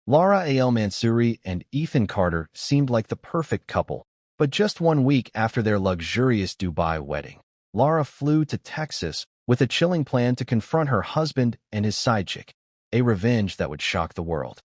Lara Al-Mansoori and Ethan Carter seemed like the perfect couple, but just 1 week after their luxurious Dubai wedding, Lara flew to Texas with a chilling plan to confront her husband and his sidechick, a revenge that would shock the world.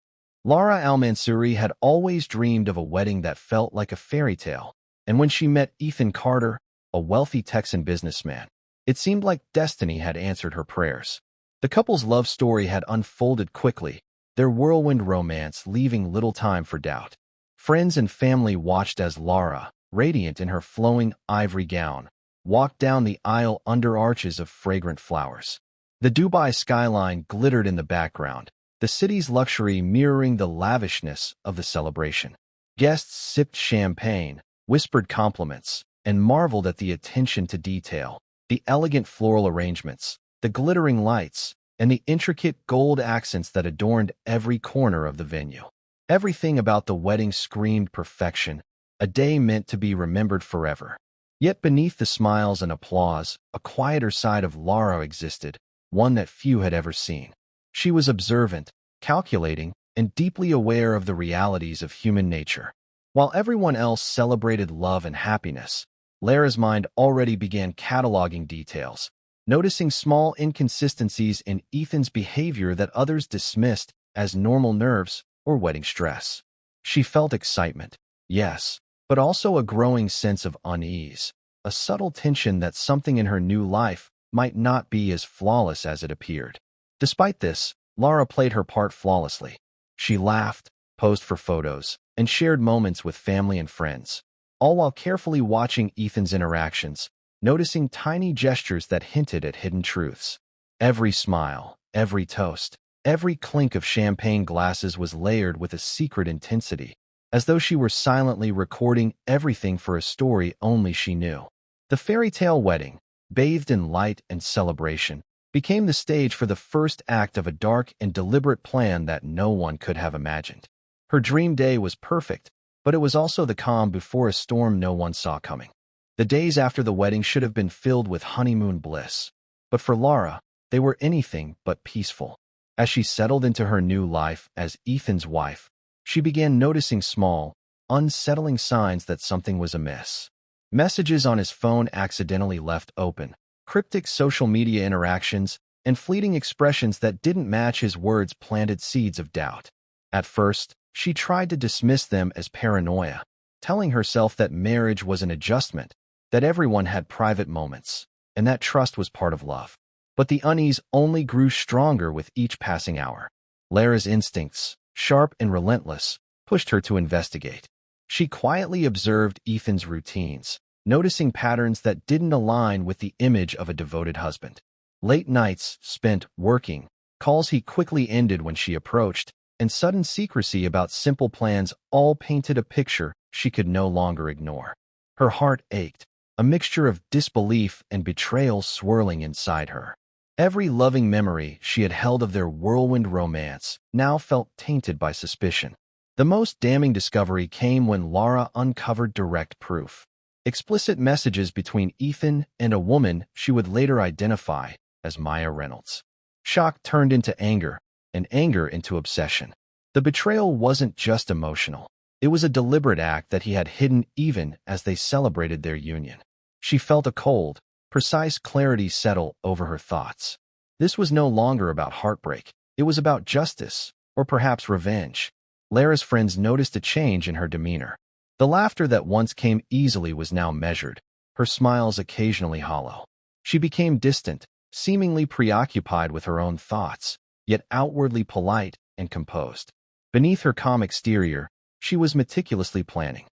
Lara Al-Mansoori had always dreamed of a wedding that felt like a fairy tale, and when she met Ethan Carter, a wealthy Texan businessman, it seemed like destiny had answered her prayers. The couple's love story had unfolded quickly, their whirlwind romance leaving little time for doubt. Friends and family watched as Lara, radiant in her flowing ivory gown, walked down the aisle under arches of fragrant flowers. The Dubai skyline glittered in the background, the city's luxury mirroring the lavishness of the celebration. Guests sipped champagne, whispered compliments, and marveled at the attention to detail, the elegant floral arrangements, the glittering lights, and the intricate gold accents that adorned every corner of the venue. Everything about the wedding screamed perfection, a day meant to be remembered forever. Yet beneath the smiles and applause, a quieter side of Lara existed, one that few had ever seen. She was observant, calculating, and deeply aware of the realities of human nature. While everyone else celebrated love and happiness, Lara's mind already began cataloging details, noticing small inconsistencies in Ethan's behavior that others dismissed as normal nerves or wedding stress. She felt excitement, yes, but also a growing sense of unease, a subtle tension that something in her new life might not be as flawless as it appeared. Despite this, Lara played her part flawlessly. She laughed, posed for photos, and shared moments with family and friends, all while carefully watching Ethan's interactions, noticing tiny gestures that hinted at hidden truths. Every smile, every toast, every clink of champagne glasses was layered with a secret intensity, as though she were silently recording everything for a story only she knew. The fairy tale wedding, bathed in light and celebration, became the stage for the first act of a dark and deliberate plan that no one could have imagined. Her dream day was perfect, but it was also the calm before a storm no one saw coming. The days after the wedding should have been filled with honeymoon bliss, but for Lara, they were anything but peaceful. As she settled into her new life as Ethan's wife, she began noticing small, unsettling signs that something was amiss. Messages on his phone accidentally left open, cryptic social media interactions, and fleeting expressions that didn't match his words planted seeds of doubt. At first, she tried to dismiss them as paranoia, telling herself that marriage was an adjustment, that everyone had private moments, and that trust was part of love. But the unease only grew stronger with each passing hour. Lara's instincts, sharp and relentless, pushed her to investigate. She quietly observed Ethan's routines, noticing patterns that didn't align with the image of a devoted husband. Late nights spent working, calls he quickly ended when she approached, and sudden secrecy about simple plans all painted a picture she could no longer ignore. Her heart ached, a mixture of disbelief and betrayal swirling inside her. Every loving memory she had held of their whirlwind romance now felt tainted by suspicion. The most damning discovery came when Lara uncovered direct proof. Explicit messages between Ethan and a woman she would later identify as Reynolds. Shock turned into anger, and anger into obsession. The betrayal wasn't just emotional. It was a deliberate act that he had hidden even as they celebrated their union. She felt a cold, precise clarity settle over her thoughts. This was no longer about heartbreak. It was about justice, or perhaps revenge. Lara's friends noticed a change in her demeanor. The laughter that once came easily was now measured, her smiles occasionally hollow. She became distant, seemingly preoccupied with her own thoughts, yet outwardly polite and composed. Beneath her calm exterior, she was meticulously planning.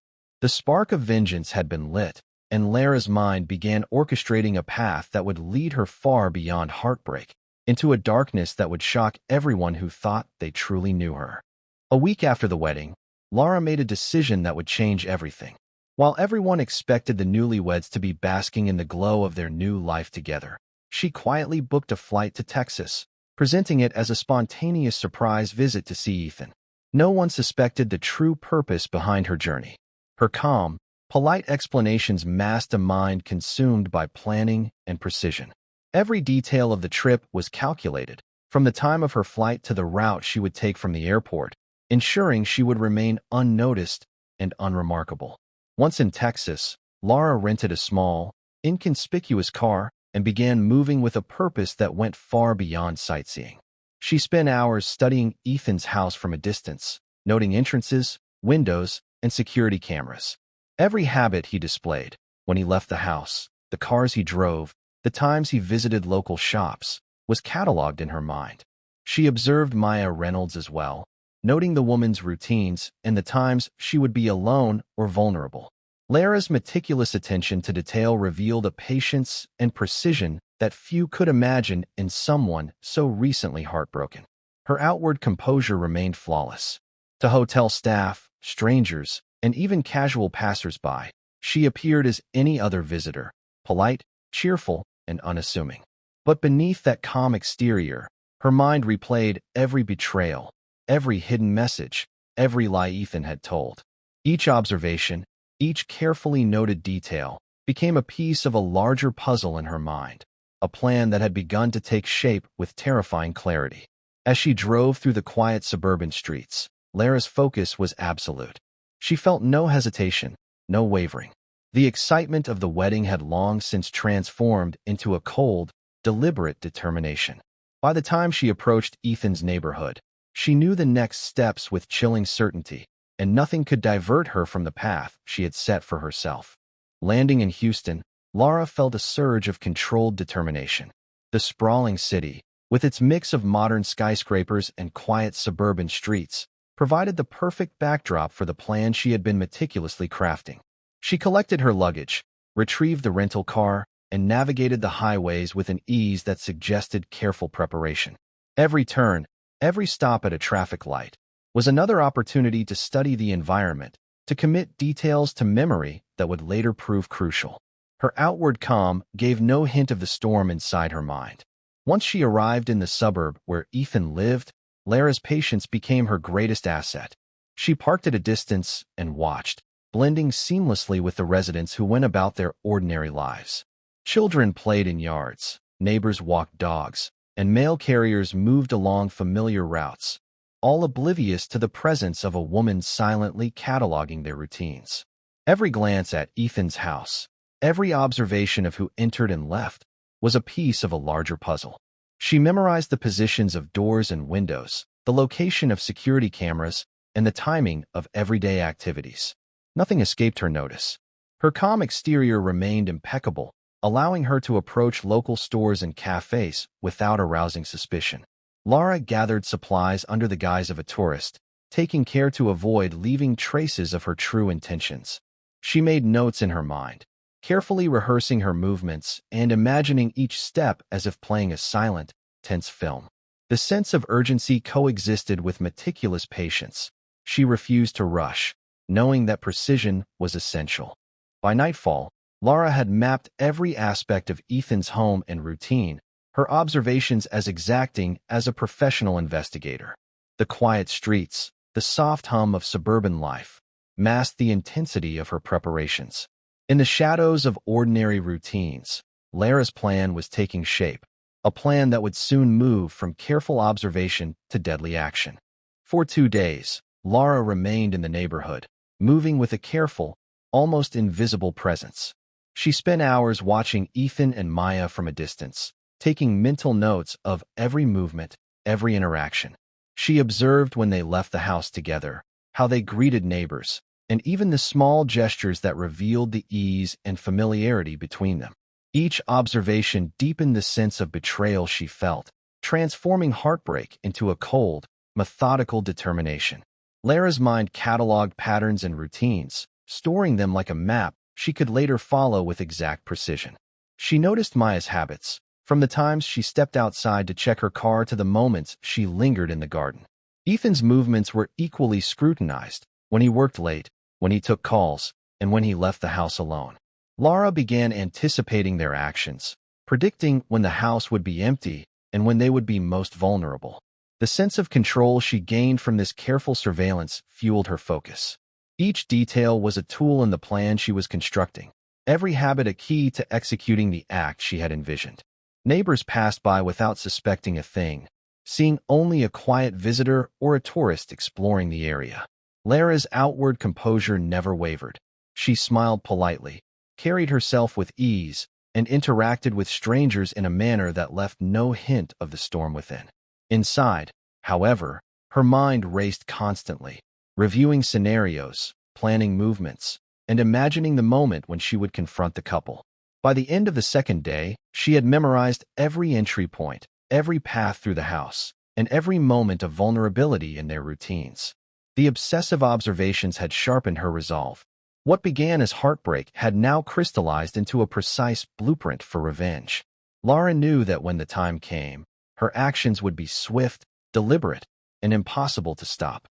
The spark of vengeance had been lit, and Lara's mind began orchestrating a path that would lead her far beyond heartbreak, into a darkness that would shock everyone who thought they truly knew her. A week after the wedding, Lara made a decision that would change everything. While everyone expected the newlyweds to be basking in the glow of their new life together, she quietly booked a flight to Texas, presenting it as a spontaneous surprise visit to see Ethan. No one suspected the true purpose behind her journey. Her calm, polite explanations masked a mind consumed by planning and precision. Every detail of the trip was calculated, from the time of her flight to the route she would take from the airport, ensuring she would remain unnoticed and unremarkable. Once in Texas, Lara rented a small, inconspicuous car and began moving with a purpose that went far beyond sightseeing. She spent hours studying Ethan's house from a distance, noting entrances, windows, and security cameras. Every habit he displayed, when he left the house, the cars he drove, the times he visited local shops, was cataloged in her mind. She observed Maya Reynolds as well, noting the woman's routines and the times she would be alone or vulnerable. Lara's meticulous attention to detail revealed a patience and precision that few could imagine in someone so recently heartbroken. Her outward composure remained flawless. To hotel staff, strangers, and even casual passers-by, she appeared as any other visitor, polite, cheerful, and unassuming. But beneath that calm exterior, her mind replayed every betrayal, every hidden message, every lie Ethan had told. Each observation, each carefully noted detail, became a piece of a larger puzzle in her mind, a plan that had begun to take shape with terrifying clarity. As she drove through the quiet suburban streets, Lara's focus was absolute. She felt no hesitation, no wavering. The excitement of the wedding had long since transformed into a cold, deliberate determination. By the time she approached Ethan's neighborhood, she knew the next steps with chilling certainty, and nothing could divert her from the path she had set for herself. Landing in Houston, Lara felt a surge of controlled determination. The sprawling city, with its mix of modern skyscrapers and quiet suburban streets, provided the perfect backdrop for the plan she had been meticulously crafting. She collected her luggage, retrieved the rental car, and navigated the highways with an ease that suggested careful preparation. Every turn, every stop at a traffic light, was another opportunity to study the environment, to commit details to memory that would later prove crucial. Her outward calm gave no hint of the storm inside her mind. Once she arrived in the suburb where Ethan lived, Lara's patience became her greatest asset. She parked at a distance and watched, blending seamlessly with the residents who went about their ordinary lives. Children played in yards, neighbors walked dogs, and mail carriers moved along familiar routes, all oblivious to the presence of a woman silently cataloging their routines. Every glance at Ethan's house, every observation of who entered and left, was a piece of a larger puzzle. She memorized the positions of doors and windows, the location of security cameras, and the timing of everyday activities. Nothing escaped her notice. Her calm exterior remained impeccable, allowing her to approach local stores and cafes without arousing suspicion. Lara gathered supplies under the guise of a tourist, taking care to avoid leaving traces of her true intentions. She made notes in her mind, carefully rehearsing her movements and imagining each step as if playing a silent, tense film. The sense of urgency coexisted with meticulous patience. She refused to rush, knowing that precision was essential. By nightfall, Lara had mapped every aspect of Ethan's home and routine, her observations as exacting as a professional investigator. The quiet streets, the soft hum of suburban life, masked the intensity of her preparations. In the shadows of ordinary routines, Lara's plan was taking shape, a plan that would soon move from careful observation to deadly action. For 2 days, Lara remained in the neighborhood, moving with a careful, almost invisible presence. She spent hours watching Ethan and Maya from a distance, taking mental notes of every movement, every interaction. She observed when they left the house together, how they greeted neighbors, and even the small gestures that revealed the ease and familiarity between them. Each observation deepened the sense of betrayal she felt, transforming heartbreak into a cold, methodical determination. Lara's mind cataloged patterns and routines, storing them like a map she could later follow with exact precision. She noticed Maya's habits, from the times she stepped outside to check her car to the moments she lingered in the garden. Ethan's movements were equally scrutinized, when he worked late, when he took calls, and when he left the house alone. Lara began anticipating their actions, predicting when the house would be empty and when they would be most vulnerable. The sense of control she gained from this careful surveillance fueled her focus. Each detail was a tool in the plan she was constructing, every habit a key to executing the act she had envisioned. Neighbors passed by without suspecting a thing, seeing only a quiet visitor or a tourist exploring the area. Lara's outward composure never wavered. She smiled politely, carried herself with ease, and interacted with strangers in a manner that left no hint of the storm within. Inside, however, her mind raced constantly, reviewing scenarios, planning movements, and imagining the moment when she would confront the couple. By the end of the second day, she had memorized every entry point, every path through the house, and every moment of vulnerability in their routines. The obsessive observations had sharpened her resolve. What began as heartbreak had now crystallized into a precise blueprint for revenge. Lara knew that when the time came, her actions would be swift, deliberate, and impossible to stop.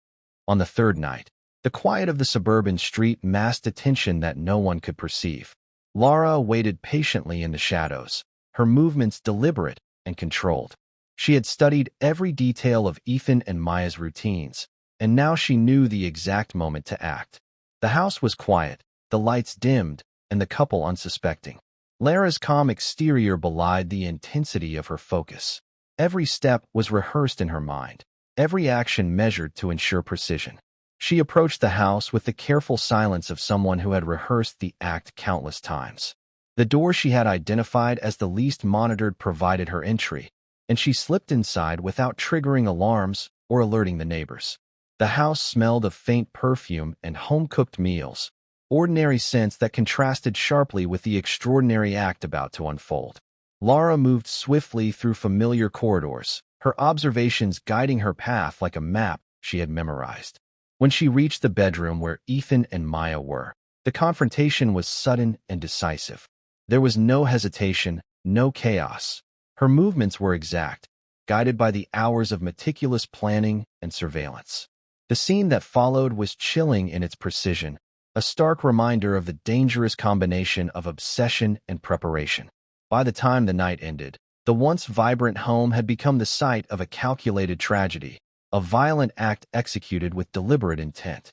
On the third night, the quiet of the suburban street masked a tension that no one could perceive. Lara waited patiently in the shadows, her movements deliberate and controlled. She had studied every detail of Ethan and Maya's routines, and now she knew the exact moment to act. The house was quiet, the lights dimmed, and the couple unsuspecting. Lara's calm exterior belied the intensity of her focus. Every step was rehearsed in her mind, every action measured to ensure precision. She approached the house with the careful silence of someone who had rehearsed the act countless times. The door she had identified as the least monitored provided her entry, and she slipped inside without triggering alarms or alerting the neighbors. The house smelled of faint perfume and home-cooked meals, ordinary scents that contrasted sharply with the extraordinary act about to unfold. Lara moved swiftly through familiar corridors, her observations guiding her path like a map she had memorized. When she reached the bedroom where Ethan and Maya were, the confrontation was sudden and decisive. There was no hesitation, no chaos. Her movements were exact, guided by the hours of meticulous planning and surveillance. The scene that followed was chilling in its precision, a stark reminder of the dangerous combination of obsession and preparation. By the time the night ended, the once vibrant home had become the site of a calculated tragedy, a violent act executed with deliberate intent.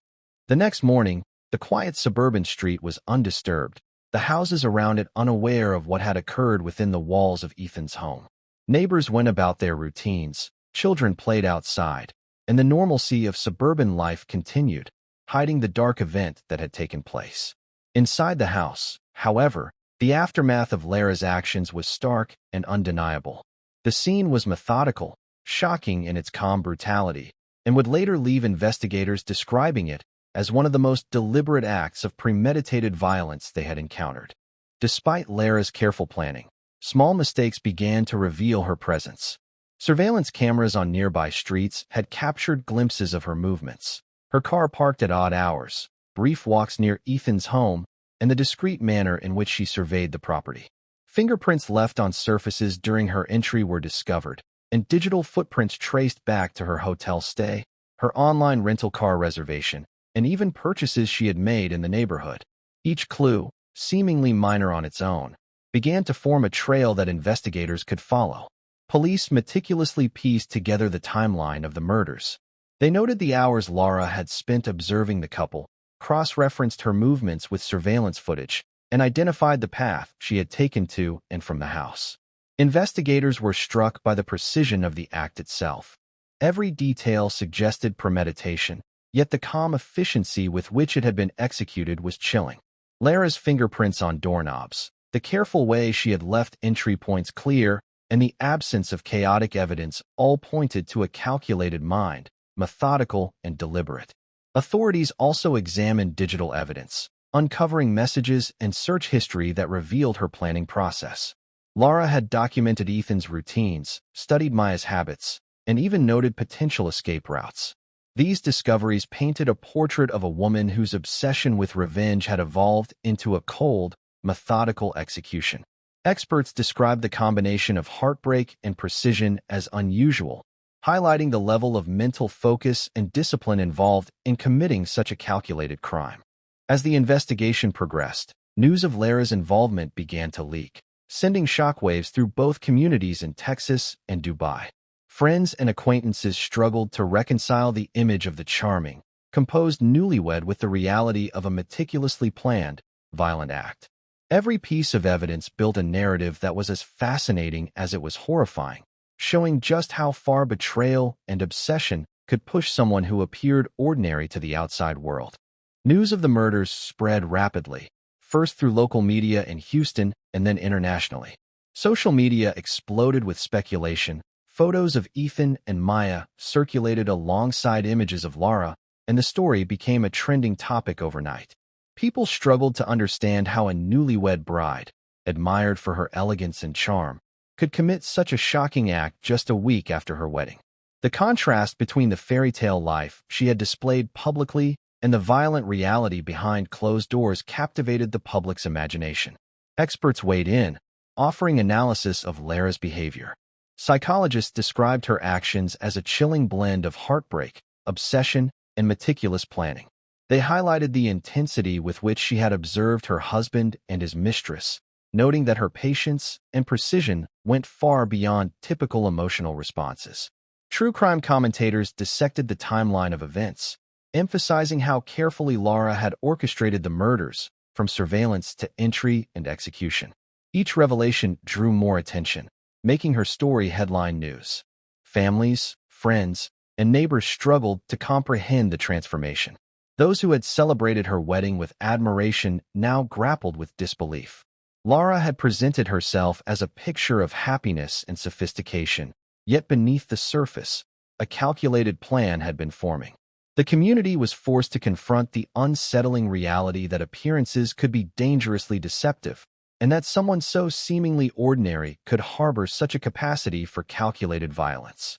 The next morning, the quiet suburban street was undisturbed, the houses around it unaware of what had occurred within the walls of Ethan's home. Neighbors went about their routines, children played outside, and the normalcy of suburban life continued, hiding the dark event that had taken place. Inside the house, however, the aftermath of Lara's actions was stark and undeniable. The scene was methodical, shocking in its calm brutality, and would later leave investigators describing it as one of the most deliberate acts of premeditated violence they had encountered. Despite Lara's careful planning, small mistakes began to reveal her presence. Surveillance cameras on nearby streets had captured glimpses of her movements. Her car parked at odd hours, brief walks near Ethan's home, and the discreet manner in which she surveyed the property. Fingerprints left on surfaces during her entry were discovered, and digital footprints traced back to her hotel stay, her online rental car reservation, and even purchases she had made in the neighborhood. Each clue, seemingly minor on its own, began to form a trail that investigators could follow. Police meticulously pieced together the timeline of the murders. They noted the hours Lara had spent observing the couple, cross-referenced her movements with surveillance footage, and identified the path she had taken to and from the house. Investigators were struck by the precision of the act itself. Every detail suggested premeditation, yet the calm efficiency with which it had been executed was chilling. Lara's fingerprints on doorknobs, the careful way she had left entry points clear, and the absence of chaotic evidence all pointed to a calculated mind, methodical and deliberate. Authorities also examined digital evidence, uncovering messages and search history that revealed her planning process. Lara had documented Ethan's routines, studied Maya's habits, and even noted potential escape routes. These discoveries painted a portrait of a woman whose obsession with revenge had evolved into a cold, methodical execution. Experts described the combination of heartbreak and precision as unusual, highlighting the level of mental focus and discipline involved in committing such a calculated crime. As the investigation progressed, news of Lara's involvement began to leak, sending shockwaves through both communities in Texas and Dubai. Friends and acquaintances struggled to reconcile the image of the charming, composed newlywed with the reality of a meticulously planned, violent act. Every piece of evidence built a narrative that was as fascinating as it was horrifying, showing just how far betrayal and obsession could push someone who appeared ordinary to the outside world. News of the murders spread rapidly, first through local media in Houston and then internationally. Social media exploded with speculation. Photos of Ethan and Maya circulated alongside images of Lara, and the story became a trending topic overnight. People struggled to understand how a newlywed bride, admired for her elegance and charm, could commit such a shocking act just a week after her wedding. The contrast between the fairy tale life she had displayed publicly and the violent reality behind closed doors captivated the public's imagination. Experts weighed in, offering analysis of Lara's behavior. Psychologists described her actions as a chilling blend of heartbreak, obsession, and meticulous planning. They highlighted the intensity with which she had observed her husband and his mistress, noting that her patience and precision went far beyond typical emotional responses. True crime commentators dissected the timeline of events, emphasizing how carefully Lara had orchestrated the murders, from surveillance to entry and execution. Each revelation drew more attention, making her story headline news. Families, friends, and neighbors struggled to comprehend the transformation. Those who had celebrated her wedding with admiration now grappled with disbelief. Lara had presented herself as a picture of happiness and sophistication, yet beneath the surface, a calculated plan had been forming. The community was forced to confront the unsettling reality that appearances could be dangerously deceptive, and that someone so seemingly ordinary could harbor such a capacity for calculated violence.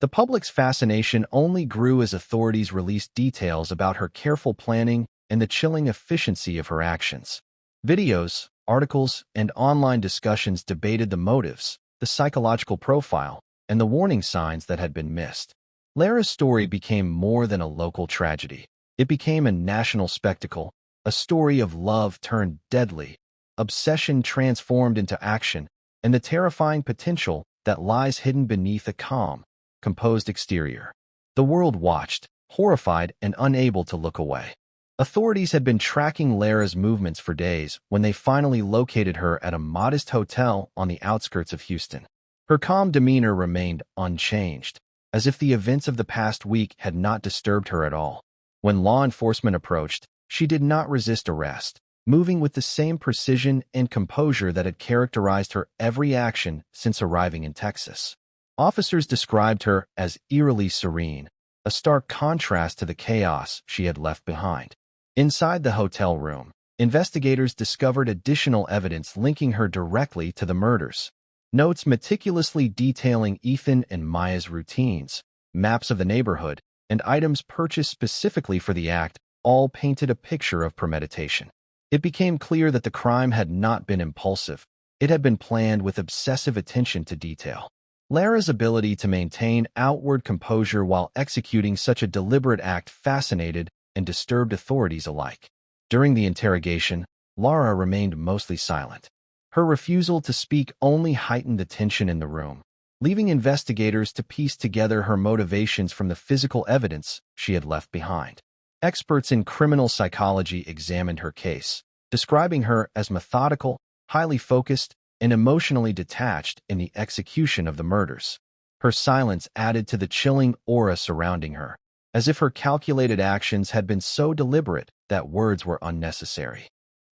The public's fascination only grew as authorities released details about her careful planning and the chilling efficiency of her actions. Videos, articles, and online discussions debated the motives, the psychological profile, and the warning signs that had been missed. Lara's story became more than a local tragedy. It became a national spectacle, a story of love turned deadly, obsession transformed into action, and the terrifying potential that lies hidden beneath a calm, composed exterior. The world watched, horrified and unable to look away. Authorities had been tracking Lara's movements for days when they finally located her at a modest hotel on the outskirts of Houston. Her calm demeanor remained unchanged, as if the events of the past week had not disturbed her at all. When law enforcement approached, she did not resist arrest, moving with the same precision and composure that had characterized her every action since arriving in Texas. Officers described her as eerily serene, a stark contrast to the chaos she had left behind. Inside the hotel room, investigators discovered additional evidence linking her directly to the murders. Notes meticulously detailing Ethan and Maya's routines, maps of the neighborhood, and items purchased specifically for the act all painted a picture of premeditation. It became clear that the crime had not been impulsive. It had been planned with obsessive attention to detail. Lara's ability to maintain outward composure while executing such a deliberate act fascinated and disturbed authorities alike. During the interrogation, Lara remained mostly silent. Her refusal to speak only heightened the tension in the room, leaving investigators to piece together her motivations from the physical evidence she had left behind. Experts in criminal psychology examined her case, describing her as methodical, highly focused, and emotionally detached in the execution of the murders. Her silence added to the chilling aura surrounding her, as if her calculated actions had been so deliberate that words were unnecessary.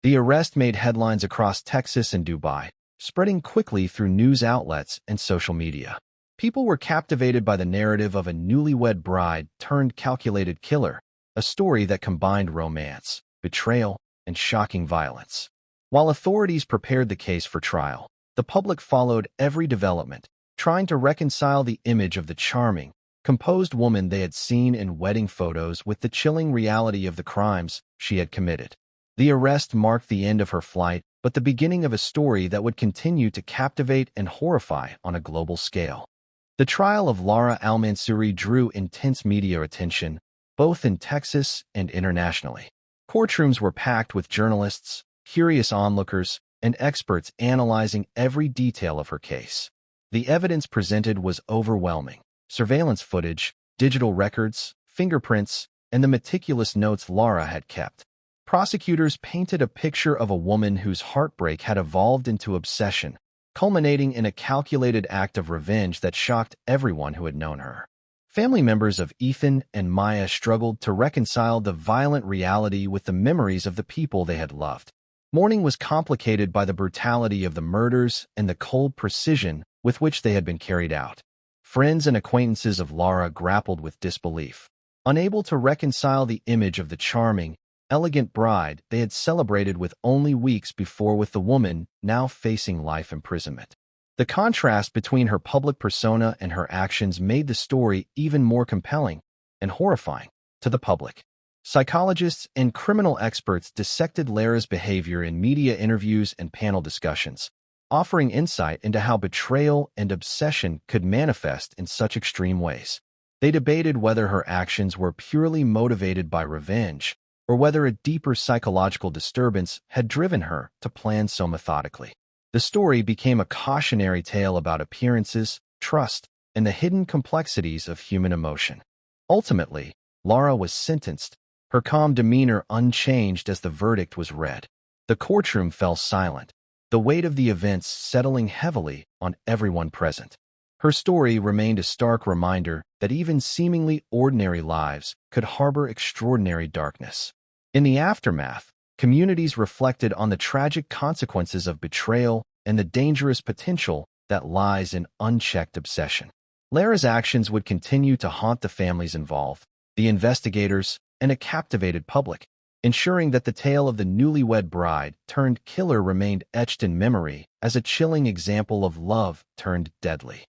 The arrest made headlines across Texas and Dubai, spreading quickly through news outlets and social media. People were captivated by the narrative of a newlywed bride turned calculated killer, a story that combined romance, betrayal, and shocking violence. While authorities prepared the case for trial, the public followed every development, trying to reconcile the image of the charming, composed woman they had seen in wedding photos with the chilling reality of the crimes she had committed. The arrest marked the end of her flight, but the beginning of a story that would continue to captivate and horrify on a global scale. The trial of Lara Al-Mansoori drew intense media attention, both in Texas and internationally. Courtrooms were packed with journalists, curious onlookers, and experts analyzing every detail of her case. The evidence presented was overwhelming. Surveillance footage, digital records, fingerprints, and the meticulous notes Lara had kept. Prosecutors painted a picture of a woman whose heartbreak had evolved into obsession, culminating in a calculated act of revenge that shocked everyone who had known her. Family members of Ethan and Maya struggled to reconcile the violent reality with the memories of the people they had loved. Mourning was complicated by the brutality of the murders and the cold precision with which they had been carried out. Friends and acquaintances of Lara grappled with disbelief, unable to reconcile the image of the charming, elegant bride they had celebrated with only weeks before with the woman now facing life imprisonment. The contrast between her public persona and her actions made the story even more compelling and horrifying to the public. Psychologists and criminal experts dissected Lara's behavior in media interviews and panel discussions, offering insight into how betrayal and obsession could manifest in such extreme ways. They debated whether her actions were purely motivated by revenge or whether a deeper psychological disturbance had driven her to plan so methodically. The story became a cautionary tale about appearances, trust, and the hidden complexities of human emotion. Ultimately, Lara was sentenced, her calm demeanor unchanged as the verdict was read. The courtroom fell silent, the weight of the events settling heavily on everyone present. Her story remained a stark reminder that even seemingly ordinary lives could harbor extraordinary darkness. In the aftermath, communities reflected on the tragic consequences of betrayal and the dangerous potential that lies in unchecked obsession. Lara's actions would continue to haunt the families involved, the investigators, and a captivated public, ensuring that the tale of the newlywed bride turned killer remained etched in memory as a chilling example of love turned deadly.